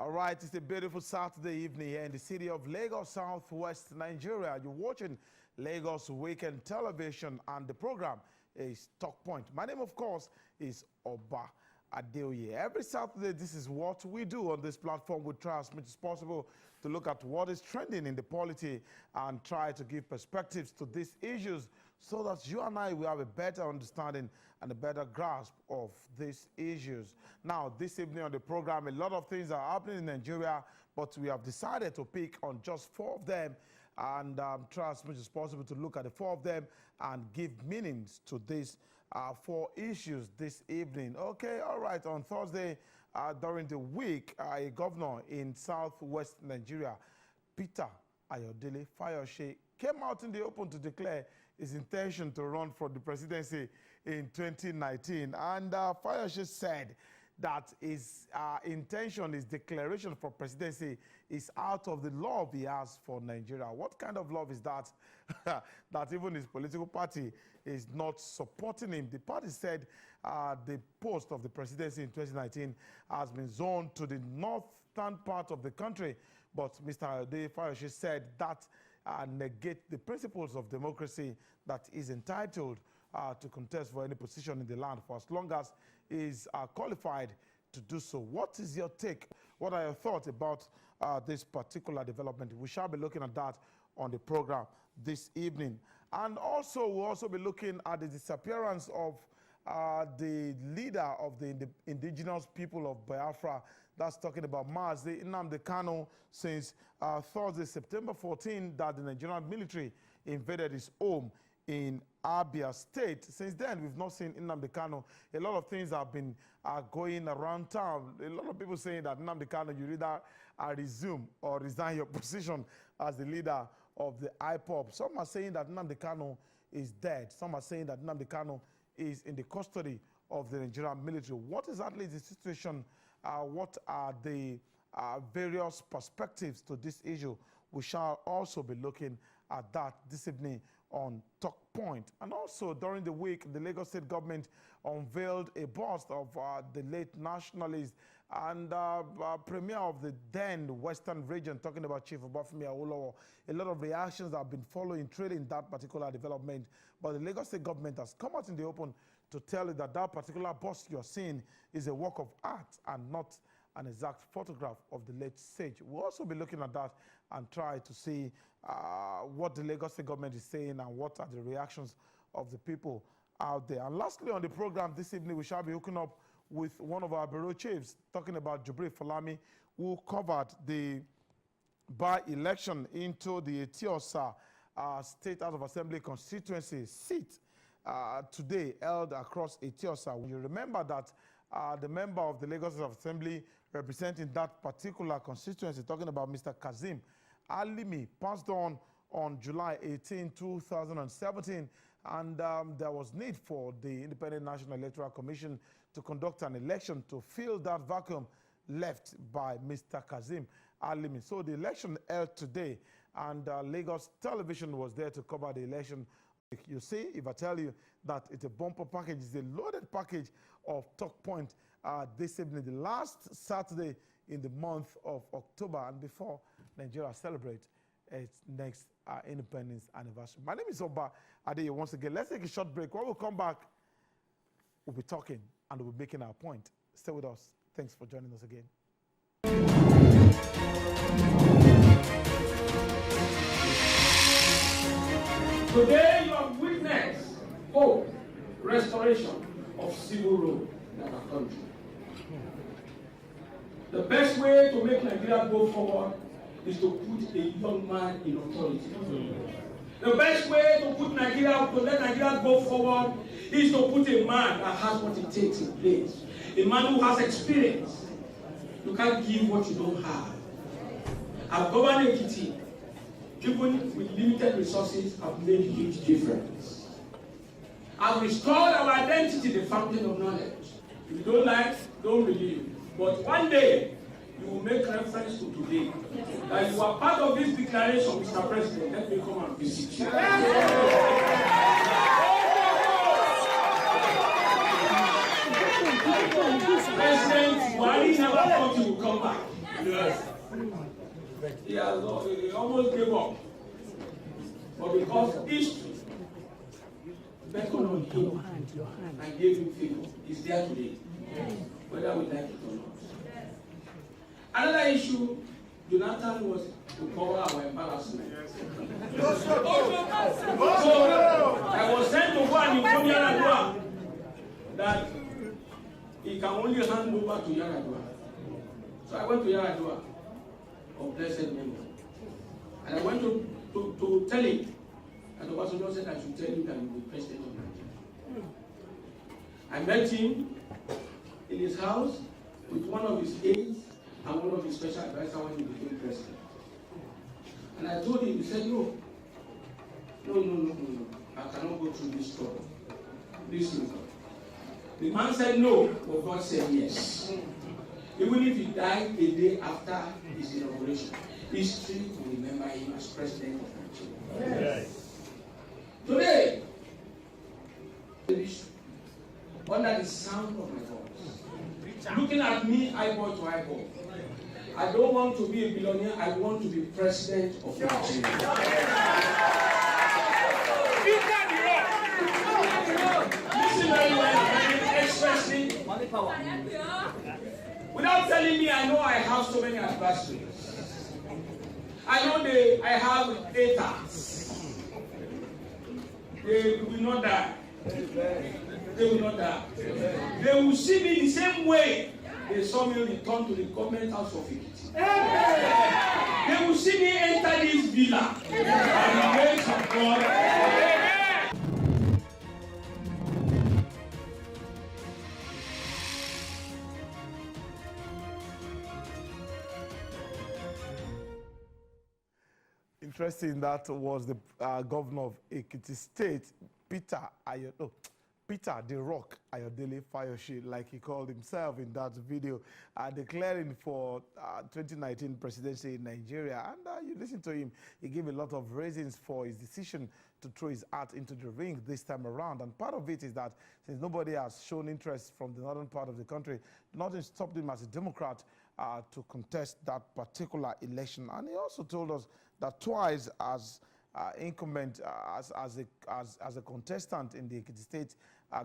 All right, it's a beautiful Saturday evening here in the city of Lagos, Southwest Nigeria. You're watching Lagos Weekend Television, and the program is Talkpoint. My name, of course, is Adeoye. Every Saturday, this is what we do on this platform. We try as much as possible to look at what is trending in the polity and try to give perspectives to these issues so that you and I will have a better understanding and a better grasp of these issues. Now, this evening on the program, a lot of things are happening in Nigeria, but we have decided to pick on just 4 of them and try as much as possible to look at the 4 of them and give meanings to these 4 issues this evening. Okay, all right. On Thursday, during the week, a governor in southwest Nigeria, Peter Ayodele Fayose, came out in the open to declare his intention to run for the presidency in 2019. And Fayose said that his intention, his declaration for presidency is out of the love he has for Nigeria. What kind of love is that? That even his political party is not supporting him. The party said the post of the presidency in 2019 has been zoned to the northern part of the country. But Mr. Ayodele Fayose said that negate the principles of democracy, that is entitled to contest for any position in the land for as long as is qualified to do so. What is your take? What are your thoughts about this particular development? We shall be looking at that on the program this evening. And also, we'll also be looking at the disappearance of the leader of the indigenous people of Biafra. That's talking about Nnamdi Kanu, since Thursday, September 14, that the Nigerian military invaded his home in Abia State. Since then, we've not seen Nnamdi Kanu. A lot of things have been going around town. A lot of people saying that Nnamdi Kanu, you either resume or resign your position as the leader of the Ipob. Some are saying that Nnamdi Kanu is dead. Some are saying that Nnamdi Kanu is in the custody of the Nigerian military. What exactly is the situation? What are the various perspectives to this issue? We shall also be looking at that this evening on Talkpoint. And also during the week, the Lagos State government unveiled a bust of the late nationalist and premier of the then Western region, talking about Chief Obafemi Awolowo. A lot of reactions have been following, trailing that particular development. But the Lagos State government has come out in the open to tell you that that particular bust you're seeing is a work of art and not an exact photograph of the late sage. We'll also be looking at that and try to see what the Lagos State government is saying and what are the reactions of the people out there. And lastly, on the program this evening, we shall be hooking up with one of our bureau chiefs, talking about Jubril Falami, who covered the by-election into the Eti-Osa State House of Assembly constituency seat today held across Eti-Osa. You remember that the member of the Lagos House of Assembly representing that particular constituency, talking about Mr. Kazim Alimi, passed on July 18, 2017, and there was need for the Independent National Electoral Commission to conduct an election to fill that vacuum left by Mr. Kazim Alimi. So the election held today, and Lagos Television was there to cover the election. You see, if I tell you that it's a bumper package, it's a loaded package of Talkpoint this evening, the last Saturday in the month of October, and before Nigeria celebrates its next independence anniversary. My name is Adeoye once again. Let's take a short break. When we come back, we'll be talking and we'll be making our point. Stay with us. Thanks for joining us again. Today you have witnessed hope, restoration of civil rule in our country. The best way to make Nigeria go forward is to put a young man in authority. The best way to put Nigeria, to let Nigeria go forward, is to put a man that has what it takes in place. A man who has experience. You can't give what you don't have. I've governed Ekiti. Even with limited resources, have made a huge difference. I've restored our identity, the fountain of knowledge. If you don't like, don't believe. But one day, you will make reference to today. That you are part of this declaration, Mr. President. Let me come and visit you. President Buhari never thought he would come back. Yes. He almost gave up. But because history beckoned on him and gave him favor, he's there today, whether we like it or not. Another issue, Jonathan was to cover our embarrassment. So I was sent to go and inform Yaradua that he can only hand over to Yaradua. So I went to Yaradua of blessed memory. And I went to tell him, and the Obasanjo said I should tell him that he will be president of Nigeria. I met him in his house with one of his aides and one of his special advisors when he became president. And I told him, he said, no, I cannot go through this trouble. Listen, the man said no, but God said yes. Even if he died a day after his inauguration, history will remember him as president of Nigeria. Yes. Today, under the sound of my voice, looking at me eyeball to eyeball, I don't want to be a billionaire, I want to be president of Nigeria. Listen very well, expressly. Without telling me, I know I have so many adversaries. I know I have haters. They will not die. They will not die. They will see me the same way they saw me return to the government house of Ekiti. They will see me enter this villa and the grace of God. Interesting, that was the governor of Ekiti State, Peter the Rock Ayodele Fayose, like he called himself in that video, declaring for 2019 presidency in Nigeria. And you listen to him, he gave a lot of reasons for his decision to throw his hat into the ring this time around. And part of it is that since nobody has shown interest from the northern part of the country, nothing stopped him as a Democrat to contest that particular election. And he also told us that twice as incumbent, as a contestant in the Ekiti State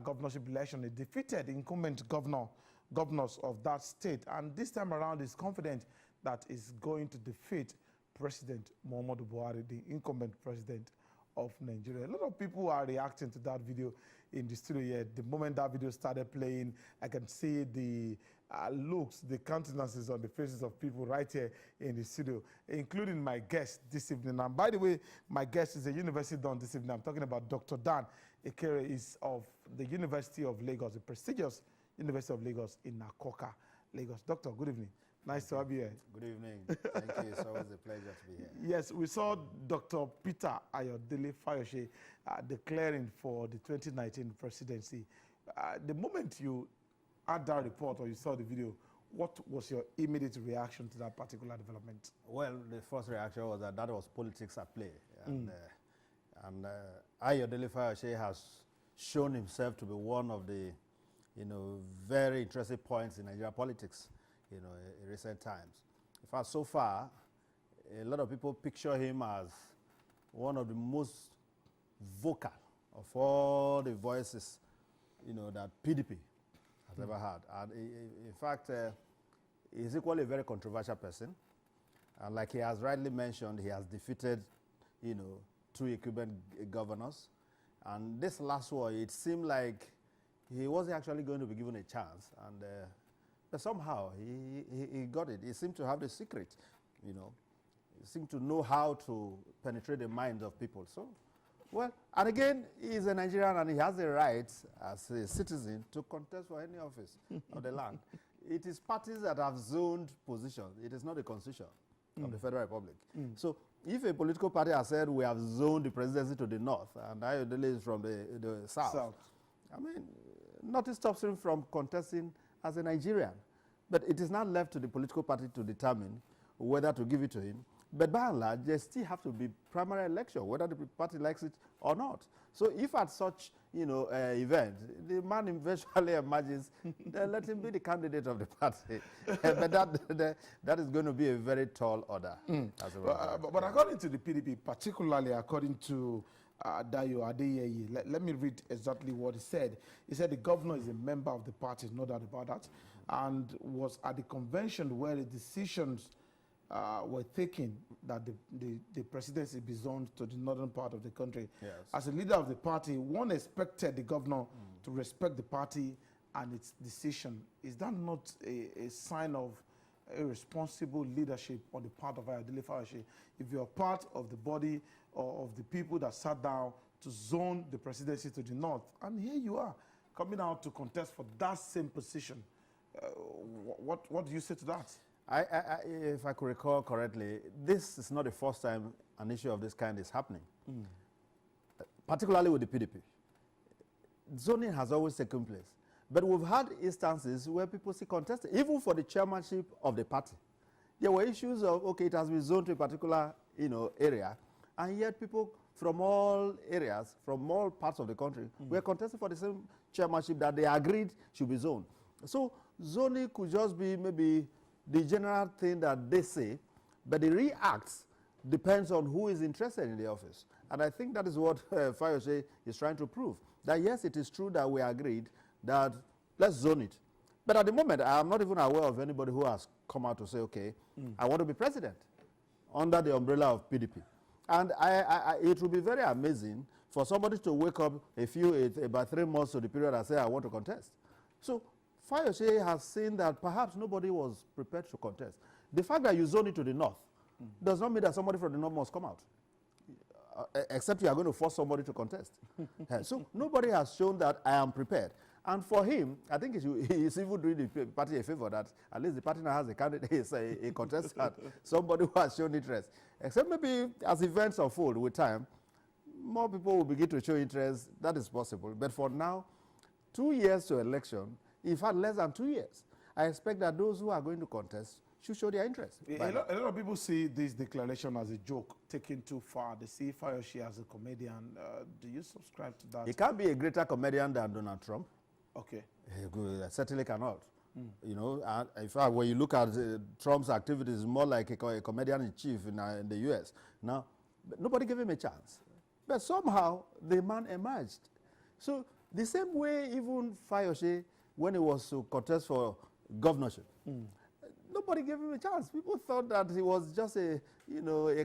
governorship election, he defeated incumbent governors of that state. And this time around, he's confident that he's going to defeat President Muhammadu Buhari, the incumbent president of Nigeria. A lot of people are reacting to that video in the studio here. The moment that video started playing, I can see the looks, the countenances on the faces of people right here in the studio, including my guest this evening. And by the way, my guest is a university don this evening. I'm talking about Dr. Dan Ekere, is of the University of Lagos, the prestigious University of Lagos in Nakoka, Lagos. Doctor, good evening. Nice to have you here. Good evening. Thank you. It's always a pleasure to be here. Yes, we saw Dr. Peter Ayodele Fayose declaring for the 2019 presidency. The moment you had that report or you saw the video, what was your immediate reaction to that particular development? Well, the first reaction was that was politics at play. And Ayodele Fayose has shown himself to be one of the, very interesting points in Nigerian politics, in recent times. In fact, so far, a lot of people picture him as one of the most vocal of all the voices, that PDP has ever had. And in fact, he's equally a very controversial person. And like he has rightly mentioned, he has defeated, 2 incumbent governors. And this last one, it seemed like he wasn't actually going to be given a chance. And but somehow he got it. He seemed to have the secret, He seemed to know how to penetrate the minds of people. So, well, and again, he's a Nigerian and he has the right as a citizen to contest for any office of the land. It is parties that have zoned positions. It is not the constitution of the Federal Republic. So if a political party has said we have zoned the presidency to the north and Ayodele is from the south, I mean, nothing stops him from contesting as a Nigerian. But it is not left to the political party to determine whether to give it to him. But by and large, there still have to be primary election, whether the party likes it or not. So if at such, event, the man eventually emerges, then let him be the candidate of the party. But that is going to be a very tall order. But according to the PDP, particularly according to Adeoye, let me read exactly what he said. He said the governor is a member of the party, no doubt about that, and was at the convention where the decisions were taken that the presidency be zoned to the northern part of the country. Yes. As a leader of the party, one expected the governor to respect the party and its decision. Is that not a sign of irresponsible leadership on the part of Ayodele Fayose? If you're part of the body or of the people that sat down to zone the presidency to the north, and here you are coming out to contest for that same position, what do you say to that? If I could recall correctly, this is not the first time an issue of this kind is happening, particularly with the PDP. Zoning has always taken place. But we've had instances where people see contested, even for the chairmanship of the party. There were issues of, okay, it has been zoned to a particular area, and yet people from all areas, from all parts of the country, were contesting for the same chairmanship that they agreed should be zoned. So zoning could just be maybe the general thing that they say, but the real acts depends on who is interested in the office. And I think that is what Fayose is trying to prove. That yes, it is true that we agreed that let's zone it. But at the moment, I am not even aware of anybody who has come out to say, okay, I want to be president under the umbrella of PDP. And it will be very amazing for somebody to wake up about 3 months to the period and say, I want to contest. So Fayose has seen that perhaps nobody was prepared to contest. The fact that you zone it to the north does not mean that somebody from the north must come out, except you are going to force somebody to contest. So nobody has shown that I am prepared. And for him, I think he is even doing the party a favor that at least the party now has a candidate, a contestant, somebody who has shown interest. Except maybe as events unfold with time, more people will begin to show interest. That is possible. But for now, 2 years to election, in fact, less than 2 years, I expect that those who are going to contest should show their interest. A lot of people see this declaration as a joke, taken too far. They see Fayose as a comedian. Do you subscribe to that? He can't be a greater comedian than Donald Trump. Okay. He certainly cannot. In fact, when you look at Trump's activities, more like a comedian in chief in the U.S. Now, nobody gave him a chance. But somehow, the man emerged. So, the same way even Fayose, when he was to contest for governorship, nobody gave him a chance. People thought that he was just a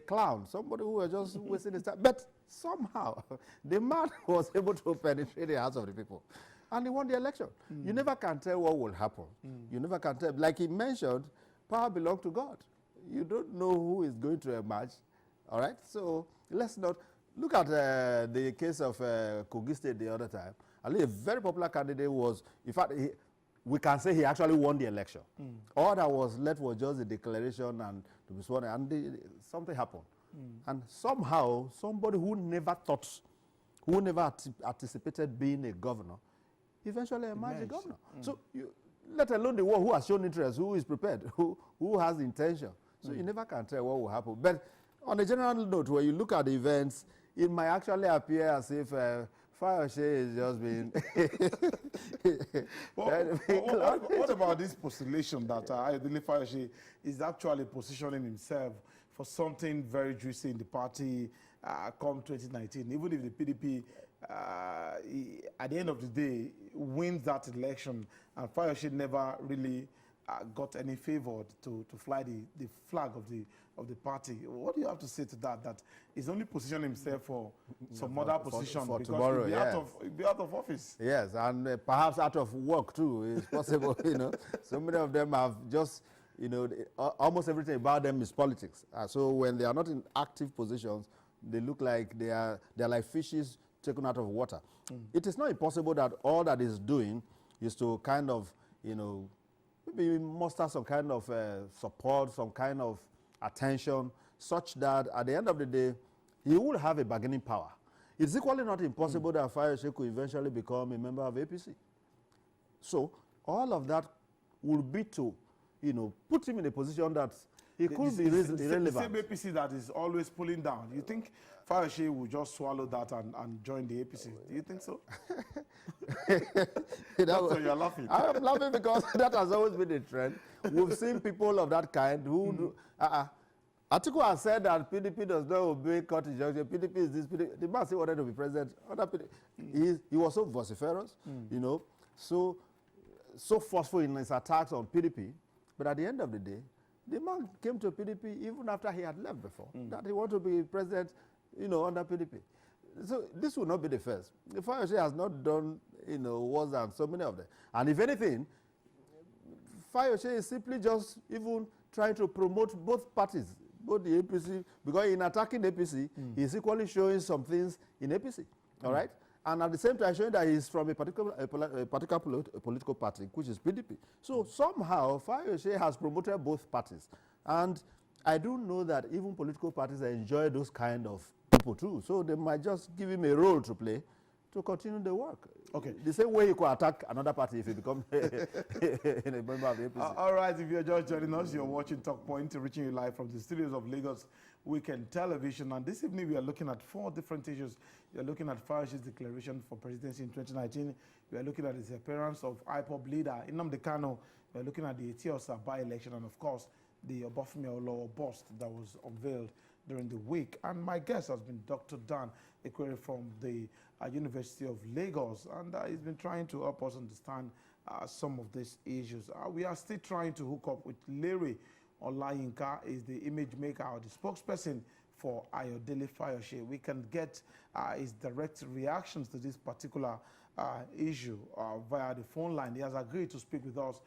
clown, somebody who was just wasting his time. But somehow, the man was able to penetrate the hearts of the people. And he won the election. You never can tell what will happen. You never can tell. Like he mentioned, power belongs to God. You don't know who is going to emerge. All right? So let's not look at the case of Kogi State the other time. I think a very popular candidate was, in fact, we can say he actually won the election. All that was left was just a declaration and to be sworn, and something happened. And somehow, somebody who never thought, who never anticipated being a governor, eventually emerged a governor. So, let alone the one who has shown interest, who is prepared, who has intention. So you never can tell what will happen. But on a general note, when you look at the events, it might actually appear as if Fayose is just being... what about this postulation that Ayodele Fayose is actually positioning himself for something very juicy in the party come 2019, even if the PDP at the end of the day wins that election, and Fayose never really got any favor to fly the flag of the party. What do you have to say to that? That he's only positioning himself for some other position for because tomorrow, he'll be out of office. Yes, and perhaps out of work too is possible. So many of them have just almost everything about them is politics. So when they are not in active positions, they look like they're like fishes taken out of water. It is not impossible that all that he's doing is to kind of, maybe muster some kind of support, some kind of attention, such that at the end of the day, he will have a bargaining power. It's equally not impossible that Fayose could eventually become a member of APC. So all of that will be to, put him in a position that It could be irrelevant. The same APC that is always pulling down. You think Fayose will just swallow that and join the APC? Do you think so? So you're laughing. I'm laughing because that has always been a trend. We've seen people of that kind who Atiku has said that PDP does not obey court injunction. PDP is this. PDP. The man still wanted to be president. He was so vociferous, you know, so forceful in his attacks on PDP. But at the end of the day, the man came to PDP even after he had left before, that he wanted to be president, you know, under PDP. So this will not be the first. The Fayose has not done, you know, worse than so many of them. And if anything, Fayose is simply just even trying to promote both parties, both the APC, because in attacking APC, he's equally showing some things in APC, all right? And at the same time showing that he's from a particular political party, which is PDP. So somehow, Fayose has promoted both parties. And I do know that even political parties enjoy those kind of people too. So they might just give him a role to play to continue the work. Okay. The same way you could attack another party if you become a member of the APC. All right, if you're just joining us, you're watching Talkpoint, reaching you live from the studios of Lagos Weekend Television. And this evening, we are looking at 4 different issues. We are looking at Fayose's declaration for presidency in 2019. We are looking at his appearance of Ipob leader Nnamdi Kanu. We are looking at the Eti-Osa by-election and, of course, the Obafemi Awolowo bust that was unveiled during the week. And my guest has been Dr. Dan Ekere from the University of Lagos, and he's been trying to help us understand some of these issues. We are still trying to hook up with Larry Olayinka, is the image maker or the spokesperson for Ayodele Fayose. We can get his direct reactions to this particular issue via the phone line. He has agreed to speak with us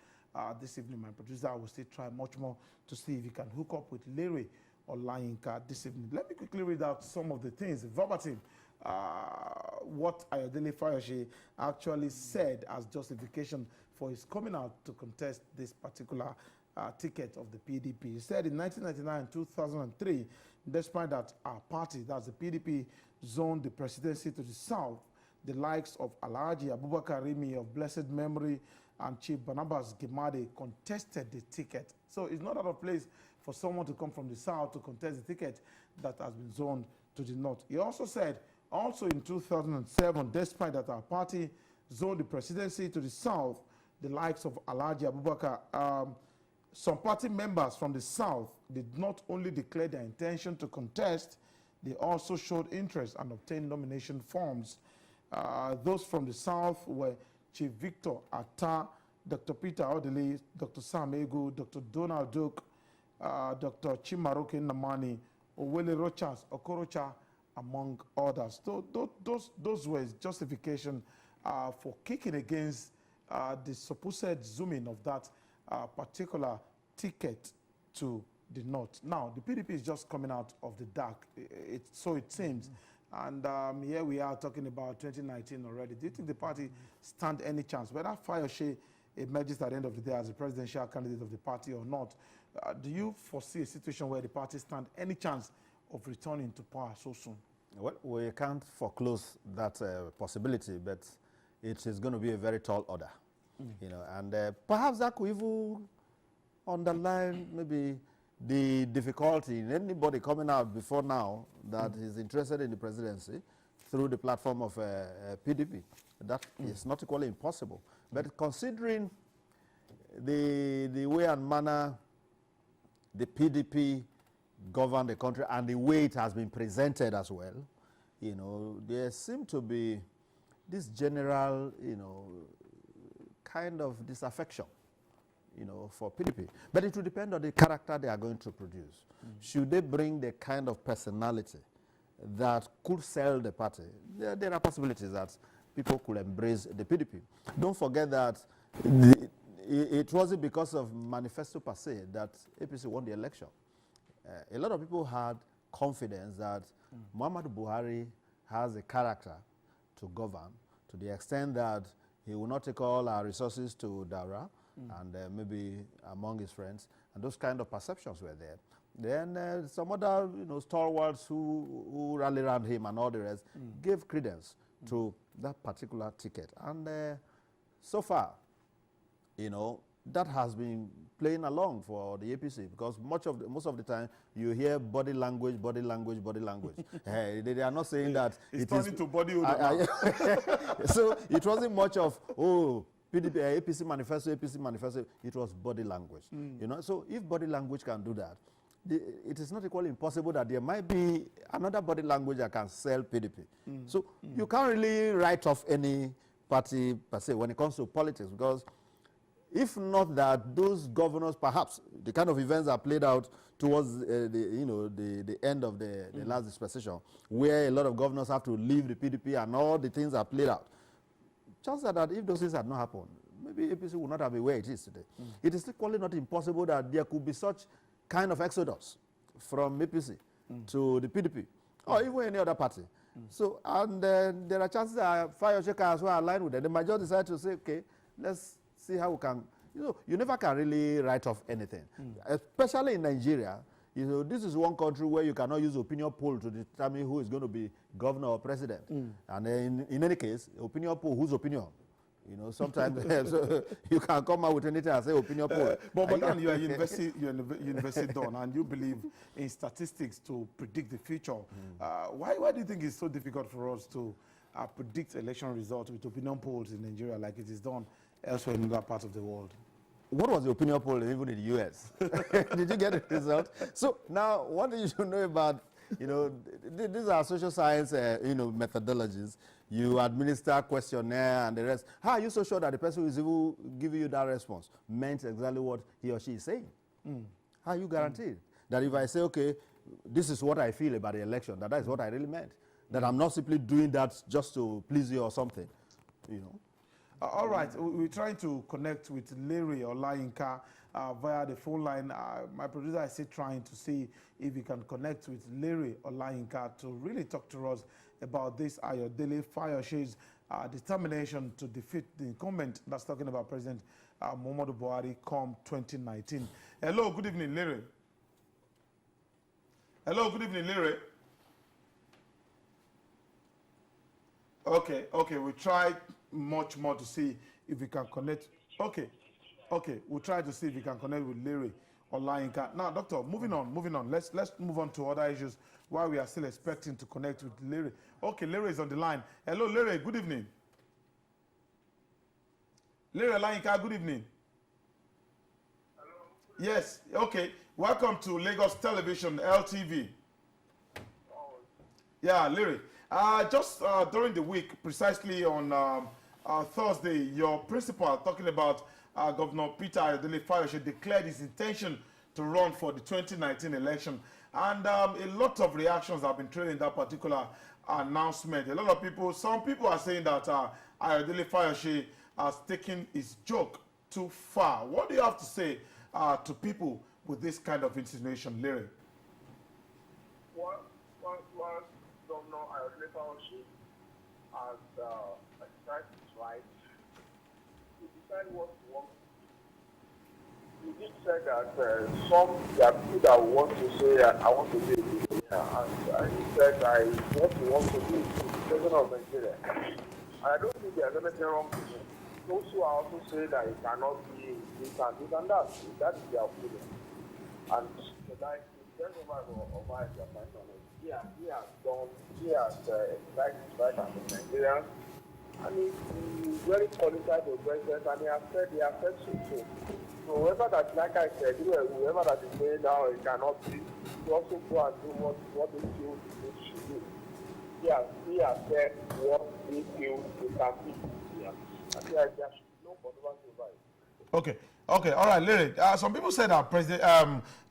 this evening. My producer will still try much more to see if he can hook up with Larry Olayinka this evening. Let me quickly read out some of the things verbatim. What Ayodele Fayose actually said as justification for his coming out to contest this particular ticket of the PDP. He said in 1999 and 2003, despite that our party, that's the PDP, zoned the presidency to the south, the likes of Alhaji Abubakar Rimi of blessed memory and Chief Barnabas Gimade contested the ticket. So it's not out of place for someone to come from the south to contest the ticket that has been zoned to the north. He also said, also in 2007, despite that our party zoned the presidency to the south, the likes of Alhaji Abubakar, some party members from the south did not only declare their intention to contest, they also showed interest and obtained nomination forms. Those from the south were Chief Victor Atta, Dr. Peter Ayodele, Dr. Sam Egu, Dr. Donald Duke, Dr. Chimaroke Nnamani, Owele Rochas, Okorocha, among others. Those were justification for kicking against the supposed zooming of that particular ticket to the north. Now, the PDP is just coming out of the dark, so it seems. And here we are talking about 2019 already. Do you think the party stand any chance? Whether Fayose emerges at the end of the day as a presidential candidate of the party or not, do you foresee a situation where the party stand any chance of returning to power so soon? Well, we can't foreclose that possibility, but it is going to be a very tall order, you know, and perhaps that could even underline maybe the difficulty in anybody coming out before now that is interested in the presidency through the platform of PDP. That is not equally impossible. But considering the way and manner the PDP govern the country and the way it has been presented as well, you know, there seem to be this general, you know, kind of disaffection, you know, for PDP. But it will depend on the character they are going to produce. Should they bring the kind of personality that could sell the party, there are possibilities that people could embrace the PDP. Don't forget that it wasn't because of manifesto per se that APC won the election. A lot of people had confidence that Muhammadu Buhari has a character to govern to the extent that he will not take all our resources to Dara and maybe among his friends, and those kind of perceptions were there. Then some other, you know, stalwarts who rallied around him and all the rest gave credence to that particular ticket. And so far, you know, that has been playing along for the APC, because most of the time you hear body language. They are not saying that it's it turning is to body odor. So it wasn't much of PDP, APC manifesto. It was body language. You know, so if body language can do that, it is not equally impossible that there might be another body language that can sell PDP. So you can't really write off any party per se when it comes to politics, because if not that, those governors, perhaps the kind of events that played out towards the end of the last dispensation, where a lot of governors have to leave the PDP and all the things that played out, chances are that if those things had not happened, maybe APC would not have been where it is today. It is equally not impossible that there could be such kind of exodus from APC to the PDP or even any other party. So, and there are chances that Fayose can as well align with them. They might just decide to say, okay, let's see how we can, you never can really write off anything. Especially in Nigeria, this is one country where you cannot use opinion poll to determine who is going to be governor or president. And then in any case, opinion poll, whose opinion? Sometimes so you can come out with anything and say opinion poll. But Dan, you are university done, and you believe in statistics to predict the future. Why do you think it's so difficult for us to predict election results with opinion polls in Nigeria like it is done elsewhere in other parts of the world? What was the opinion poll even in the U.S.? Did you get the result? So now, what do you should know about, these are social science, methodologies. You administer questionnaire and the rest. How are you so sure that the person who is even giving you that response meant exactly what he or she is saying? How are you guaranteed that if I say, okay, this is what I feel about the election, that is what I really meant? That I'm not simply doing that just to please you or something, All right, we're trying to connect with Larry Olayinka via the phone line. My producer is still trying to see if we can connect with Larry Olayinka to really talk to us about this Ayodele Fayose's determination to defeat the incumbent that's talking about President Muhammadu Buhari come 2019. Hello, good evening, Larry. Hello, good evening, Larry. Okay, we'll try much more to see if we can connect. Okay, we'll try to see if we can connect with Larry Olayinka. Now, Doctor, moving on. Let's move on to other issues while we are still expecting to connect with Larry. Okay, Larry is on the line. Hello, Larry, good evening. Larry Olayinka, good evening. Hello. Yes, okay. Welcome to Lagos Television, LTV. Yeah, Larry. Just during the week, precisely on Thursday, your principal, talking about Governor Peter Ayodele Fayose, declared his intention to run for the 2019 election. And a lot of reactions have been trailing that particular announcement. A lot of people, some people are saying that Ayodele Fayose has taken his joke too far. What do you have to say to people with this kind of insinuation, Larry? Well, Governor Ayodele Fayose has exercised his right to decide what he wants. He did say that there are people that want to say, I want to be a billionaire, and he said, what he wants to do is the president of Nigeria. And I don't think there's anything wrong with him. Those who are also saying that he cannot be this and that. That is their opinion. And like the gentleman of ours, he has exercised his right as a Nigerian, and he's very qualified for president, and he has said so. So whoever that, like I said, whoever that is saying now he cannot be, he also go and do what he feels he should do. He has said what he feels he can be. Yeah. I think there should be no controversy about it. Okay, all right, Larry. Some people said that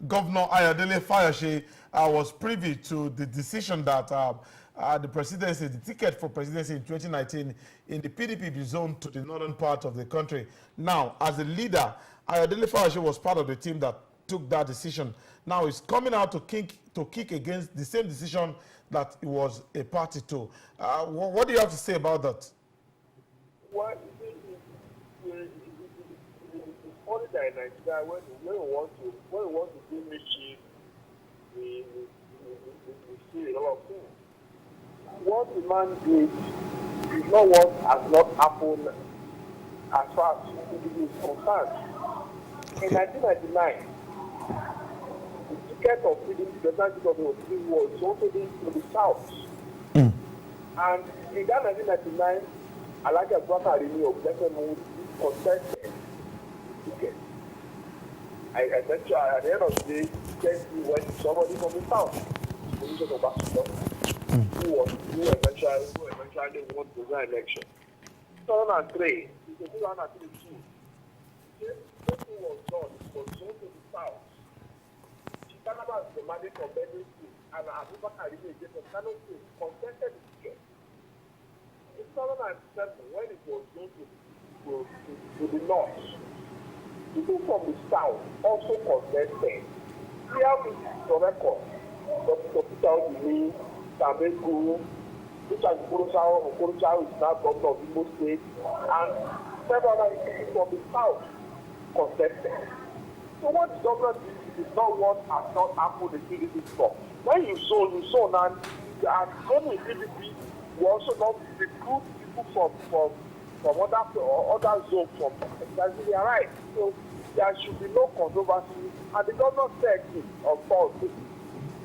Governor Ayodele Fayose was privy to the decision that the presidency, the ticket for presidency in 2019 in the PDP be zoned to the northern part of the country. Now, as a leader, Ayodele Fayose was part of the team that took that decision. Now he's coming out to kick against the same decision that he was a party to. What do you have to say about that? Well, it's only that in Nigeria, when we want to do mischief, we see a lot of things. What the man did is not what has not happened as far as PDP is concerned. In 1999, the ticket of PDP, the president of the PDP was also to the south. And in that 1999, Alhaji Abubakar Arimi of Blessed contested the ticket. Eventually, at the end of the day, he went to somebody from the south, position of who eventually won the election. 2003, 2002, this was done, it was shown to the south. Chitanaba is the mandate from Benue State, and Abubakar Arimi from Kano State contested the ticket. In 2007, when it was shown to the north, people from the south also contested. We have this for record. Dr. Peter Odili, Samegu, Richard Okorocha is now governor of Imo State, and several other people from the south contested. So what the government did not want has not happened in PDP before. When you saw now, and only PDP, we also not recruit people from other zones from exactly right. So there should be no controversy. And the governor said of course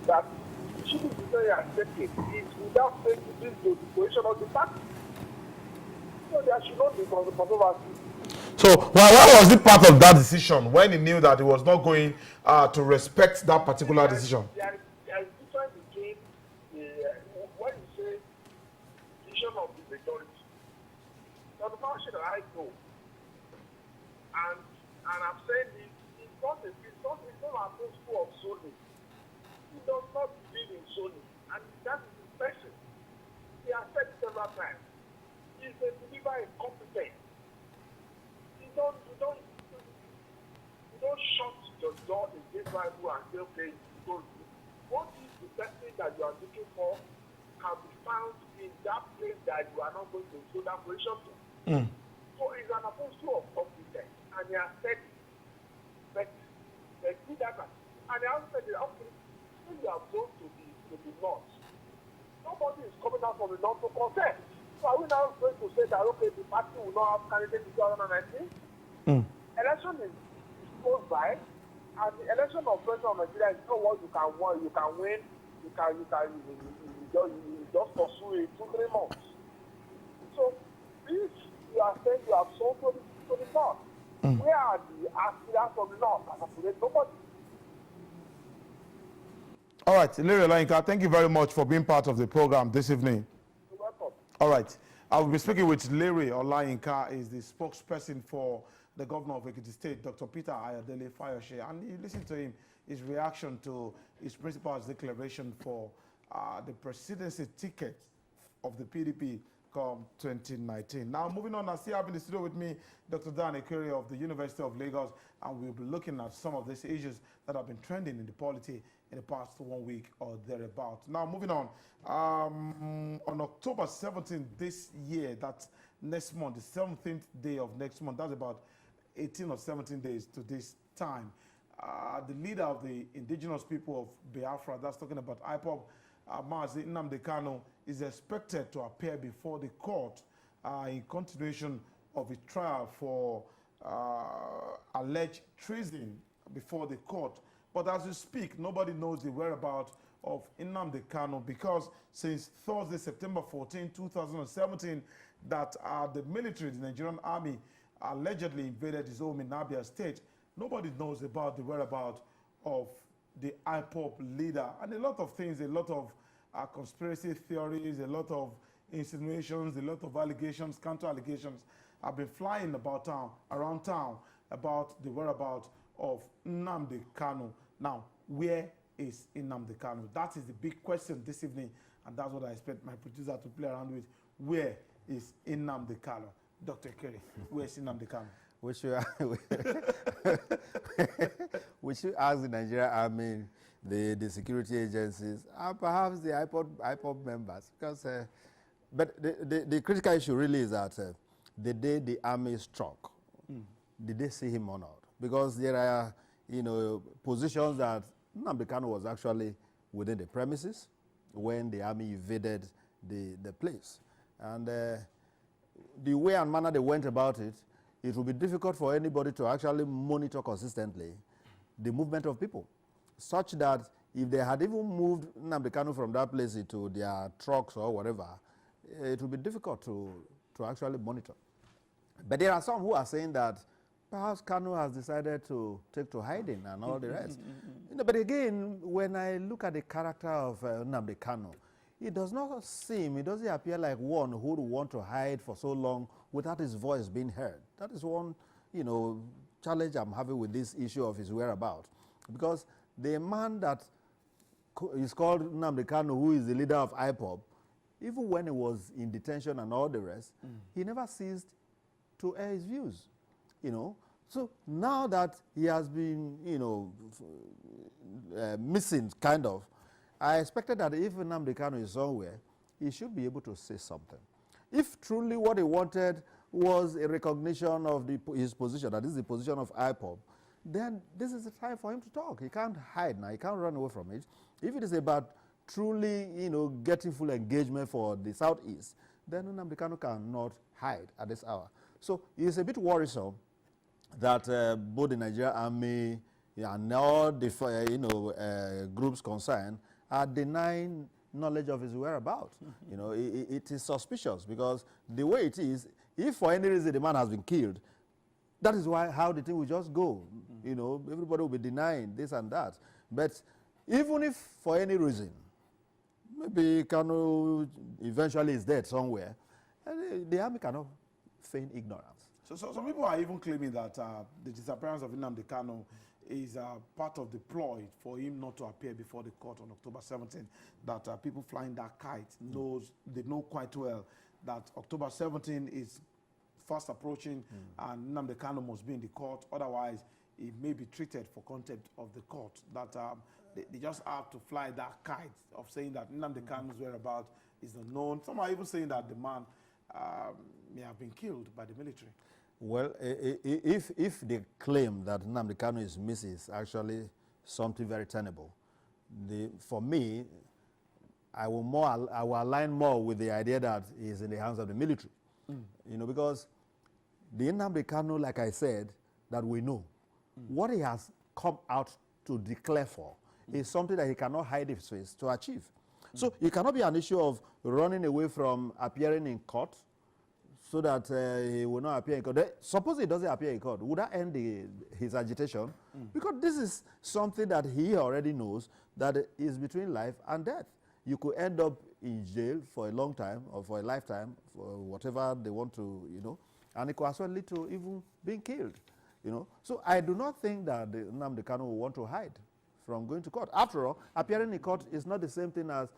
that it shouldn't be very accepted without prejudice to the position of the party. So there should not be controversy. So why was it part of that decision when he knew that he was not going to respect that particular decision? There is difference between when you say decision of the majority. So the function that I know, and I'm saying it's not a principle of zoning. He does not believe in zoning, and that is his person. He has said it several times. He's a believer in competence. You don't shut your door against Bible and say, okay, what is the person that you are looking for can be found in that place that you are not going to show that position to. So he's an apostle of competence, and he has said it. But do that, and he also said, okay, if you have gone to the north, nobody is coming out from the north to contest. So are we now going to say that, okay, the party will not have candidates in 2019? Election is close by, and the election of president of Nigeria is not what you can win, you just pursue it 2-3 months. So if you are saying you have sold to the north, where are the aspirants from the north? Nobody. All right, Larry Olayinka, thank you very much for being part of the program this evening. You're welcome. All right, I will be speaking with Larry Olayinka, is the spokesperson for the governor of Ekiti State, Dr. Peter Ayodele Fayose, and you listen to him, his reaction to his principal's declaration for the presidency ticket of the PDP come 2019. Now, moving on, I still have in the studio with me Dr. Ekere of the University of Lagos, and we'll be looking at some of these issues that have been trending in the polity in the past 1 week or thereabout. Now, moving on October 17th this year, that's next month, the 17th day of next month, that's about 18 or 17 days to this time, the leader of the indigenous people of Biafra, that's talking about Ipob, Nnamdi Kanu, is expected to appear before the court in continuation of a trial for alleged treason before the court. But as we speak, nobody knows the whereabouts of Nnamdi Kanu, because since Thursday, September 14, 2017, that the military, the Nigerian army, allegedly invaded his home in Abia State, nobody knows about the whereabouts of the Ipob leader. And a lot of things, a lot of conspiracy theories, a lot of insinuations, a lot of allegations, counter-allegations have been flying about town, around town, about the whereabouts of Nnamdi Kanu. Now, where is Nnamdi Kanu? That is the big question this evening, and that's what I expect my producer to play around with. Where is Nnamdi Kanu? Dr. Ekere, where is Nnamdi Kanu? We should ask the Nigerian army, the security agencies, and perhaps the Ipob members, because but the critical issue really is that the day the army struck, did they see him or not? Because there are, positions that Nnamdi Kanu was actually within the premises when the army invaded the place. And the way and manner they went about it, it will be difficult for anybody to actually monitor consistently the movement of people, such that if they had even moved Nnamdi Kanu from that place into their trucks or whatever, it would be difficult to actually monitor. But there are some who are saying that perhaps Kanu has decided to take to hiding and all the rest. But again, when I look at the character of Nnamdi Kanu, it doesn't appear like one who would want to hide for so long without his voice being heard. That is one, challenge I'm having with this issue of his whereabouts. Because the man that is called Nnamdi Kanu, who is the leader of Ipob, even when he was in detention and all the rest, he never ceased to air his views, So now that he has been, missing, kind of, I expected that if Nnamdi Kanu is somewhere, he should be able to say something. If truly what he wanted was a recognition of his position, that is the position of Ipob, then this is the time for him to talk. He can't hide now. He can't run away from it. If it is about truly, getting full engagement for the Southeast, then Nnamdi Kanu cannot hide at this hour. So it's a bit worrisome that both the Nigerian Army and all the groups concerned are denying knowledge of his whereabouts. It is suspicious, because the way it is, if for any reason the man has been killed, that is how the thing will just go. Everybody will be denying this and that. But even if for any reason, maybe Kanu eventually is dead somewhere, the army cannot feign ignorance. So some people are even claiming that the disappearance of Nnamdi Kanu is part of the ploy for him not to appear before the court on October 17th. That people flying that kite they know quite well that October 17th is fast approaching, and Nnamdi Kanu must be in the court. Otherwise, he may be treated for contempt of the court. That they just have to fly that kite of saying that Nnamdi Kanu's whereabouts is unknown. Some are even saying that the man may have been killed by the military. Well, if they claim that Nnamdi Kanu is missing, is actually something very tenable. For me, I will align more with the idea that he is in the hands of the military. Because the Nnamdi Kanu, like I said, that we know, what he has come out to declare for is something that he cannot hide his face to achieve. So it cannot be an issue of running away from appearing in court so that he will not appear in court. Suppose he doesn't appear in court, would that end his agitation? Because this is something that he already knows that is between life and death. You could end up in jail for a long time or for a lifetime, for whatever they want to, and it could as well lead to even being killed, So I do not think that Nnamdi Kanu will want to hide from going to court. After all, appearing in court is not the same thing as,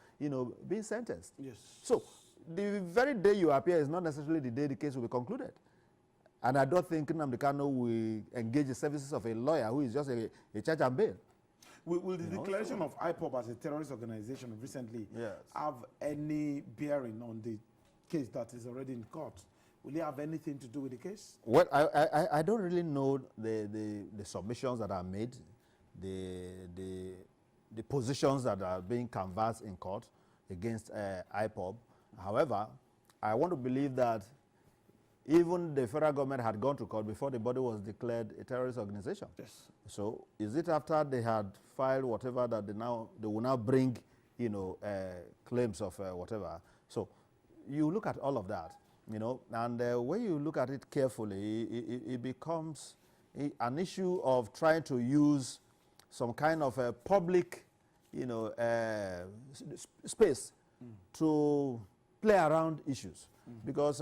being sentenced. Yes. So the very day you appear is not necessarily the day the case will be concluded. And I don't think Nnamdi Kanu will engage the services of a lawyer who is just a charge and bail. Will the declaration of Ipob as a terrorist organization recently have any bearing on the case that is already in court? Will it have anything to do with the case? Well, I don't really know the submissions that are made, the positions that are being canvassed in court against Ipob. However, I want to believe that even the federal government had gone to court before the body was declared a terrorist organization. Yes. So is it after they had filed whatever that they will now bring, claims of whatever? So you look at all of that, and when you look at it carefully, it becomes an issue of trying to use some kind of a public, space to play around issues. Because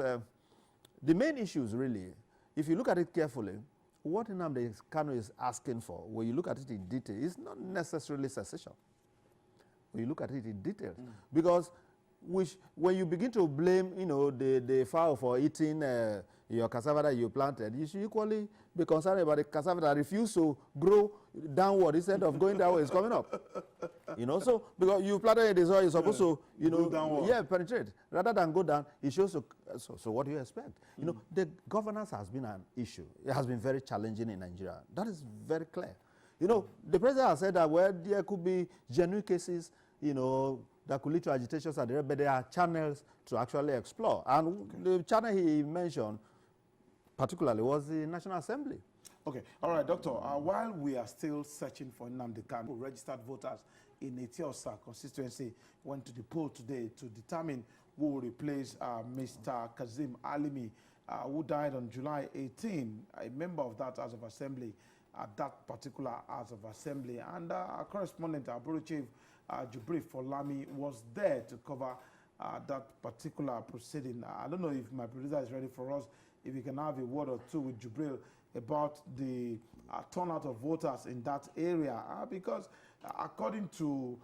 the main issues really, if you look at it carefully, what Nnamdi Kanu is asking for, when you look at it in detail, is not necessarily secession. When you look at it in detail. Because when you begin to blame, the fowl for eating your cassava that you planted, you should equally be concerned about the cassava that refused to grow downward instead of going downward. It's coming up. So because you planted in the soil, you're supposed to, go downward. Penetrate. Rather than go down, it shows. So what do you expect? The governance has been an issue. It has been very challenging in Nigeria. That is very clear. The president has said that there could be genuine cases, that could lead to agitations at the end, but there are channels to actually explore. And the channel he mentioned, particularly was the National Assembly. Okay, all right, Doctor. While we are still searching for Nnamdi Kanu, registered voters in Eti-Osa constituency went to the poll today to determine who will replace Mr. Kazim Alimi, who died on July 18, a member of that House of Assembly, at that particular House of Assembly. And our correspondent, our Bureau Chief Jubril Folami, was there to cover that particular proceeding. I don't know if my producer is ready for us, if we can have a word or two with Jubril about the turnout of voters in that area, because according to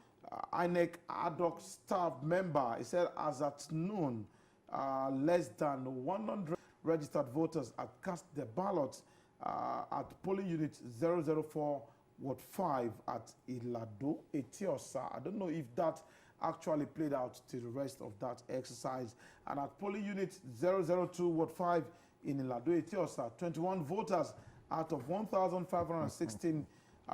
INEC ad hoc staff member, he said as at noon, less than 100 registered voters had cast their ballots at polling unit 004 Ward 5 at Ilado, Eti-Osa. I don't know if that actually played out to the rest of that exercise. And at polling unit 002 Ward 5 in Ilado, Eti-Osa, 21 voters out of 1,516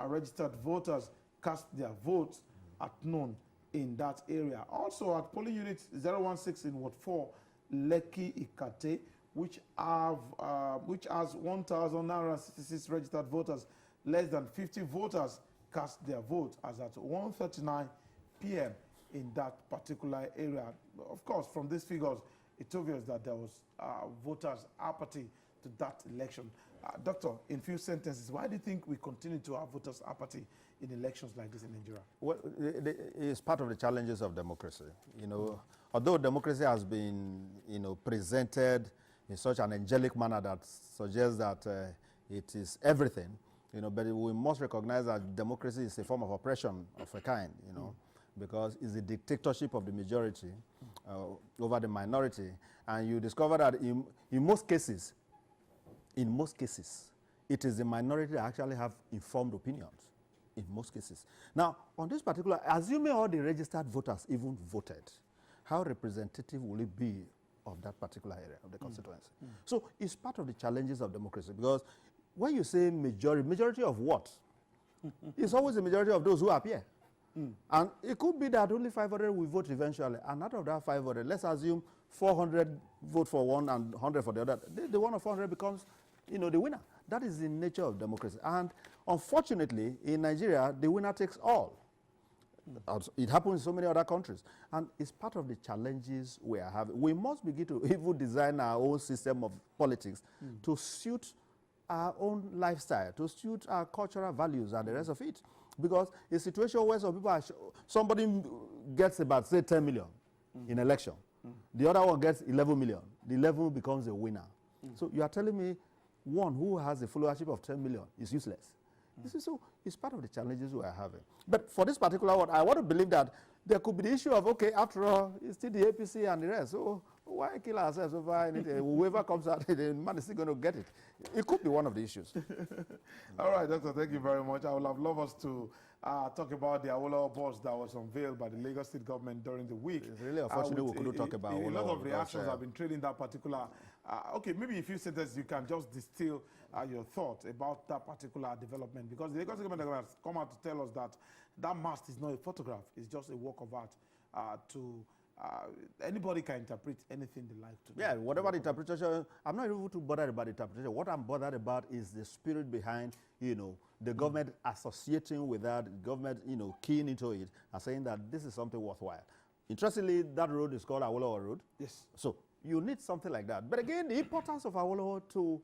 registered voters cast their votes at noon in that area. Also at polling unit 016 in Ward 4, Lekki Ikate, which has 1,966 registered voters, less than 50 voters cast their vote as at 1:39 p.m. in that particular area. Of course, from these figures, it's obvious that there was voters' apathy to that election. Doctor, in few sentences, why do you think we continue to have voters' apathy in elections like this in Nigeria? Well, it's part of the challenges of democracy. You know, although democracy has been, presented in such an angelic manner that suggests that it is everything, but we must recognize that democracy is a form of oppression of a kind, because it's the dictatorship of the majority over the minority. And you discover that in most cases, it is the minority that actually have informed opinions, in most cases. Now, on this particular, assuming all the registered voters even voted, how representative will it be of that particular area of the constituency? So it's part of the challenges of democracy, because when you say majority of what? It's always the majority of those who appear. And it could be that only 500 will vote eventually, and out of that 500, let's assume 400 vote for one and 100 for the other. The one of 400 becomes, the winner. That is the nature of democracy. And unfortunately, in Nigeria, the winner takes all. It happens in so many other countries. And it's part of the challenges we are having. We must begin to even design our own system of politics to suit our own lifestyle, to suit our cultural values and the rest of it. Because a situation where some people somebody gets about, say, 10 million in election, the other one gets 11 million, the 11 becomes a winner. So you are telling me one who has a followership of 10 million is useless. This is so, it's part of the challenges we are having. But for this particular one, I want to believe that there could be the issue of, okay, after all, it's still the APC and the rest. So why kill ourselves over anything? Whoever comes out, the man is still going to get it. It could be one of the issues. All right, Doctor, thank you very much. I would have loved us to talk about the Awolowo bus that was unveiled by the Lagos State government during the week. It's really unfortunate we couldn't talk about Awolowo. A lot of reactions have been trailing that particular. Okay, maybe a few sentences you can just distill your thoughts about that particular development, because the Lagos government has come out to tell us that that mast is not a photograph, it's just a work of art anybody can interpret anything they like to. Yeah, whatever the interpretation, I'm not even too bothered about the interpretation. What I'm bothered about is the spirit behind, the government associating with that, the government, keying into it and saying that this is something worthwhile. Interestingly, that road is called Awolowo Road. Yes. So you need something like that. But again, the importance of Awolowo to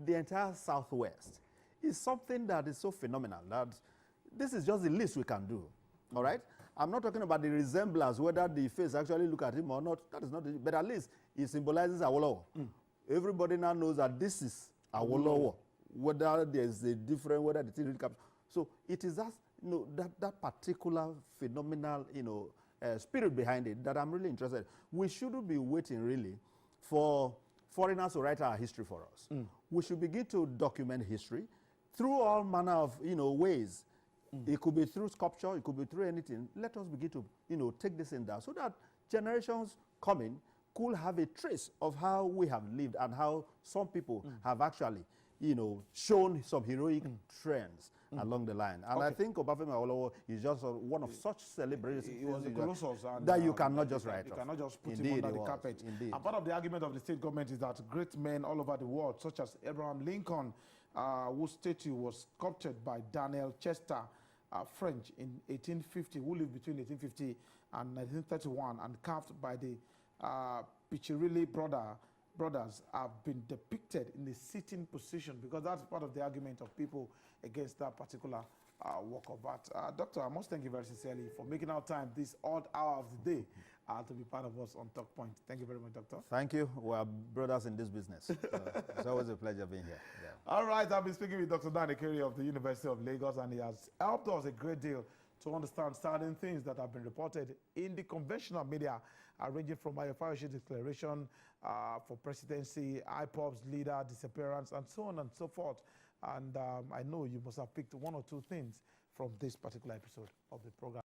the entire Southwest is something that is so phenomenal that this is just the least we can do. All right? I'm not talking about the resemblance, whether the face actually look at him or not. That is not it. But at least it symbolizes Awolowo. Everybody now knows that this is Awolowo. Whether there's a different, whether the thing really comes. So it is that, that particular phenomenal, spirit behind it that I'm really interested in. We shouldn't be waiting really for foreigners to write our history for us. We should begin to document history through all manner of, ways. It could be through sculpture, it could be through anything. Let us begin to, take this in there so that generations coming could have a trace of how we have lived and how some people have actually, shown some heroic trends along the line. And I think Obafemi Awolowo is just one of such celebrities. He was the Colossus. And, that you cannot just write off. You cannot just put Indeed, him under the carpet. Indeed. And part of the argument of the state government is that great men all over the world, such as Abraham Lincoln, whose statue was sculpted by Daniel Chester, French, in 1850, who lived between 1850 and 1931, and carved by the Piccirilli brothers, have been depicted in the sitting position, because that's part of the argument of people against that particular work of art. Doctor, I must thank you very sincerely for making out time this odd hour of the day to be part of us on Talkpoint. Thank you very much, Doctor. Thank you. We are brothers in this business. It's always a pleasure being here. Yeah. All right, I've been speaking with Dr. Ekere of the University of Lagos, and he has helped us a great deal to understand certain things that have been reported in the conventional media, ranging from Ayodele Fayose's declaration for presidency, Ipob's leader disappearance, and so on and so forth. And I know you must have picked one or two things from this particular episode of the program.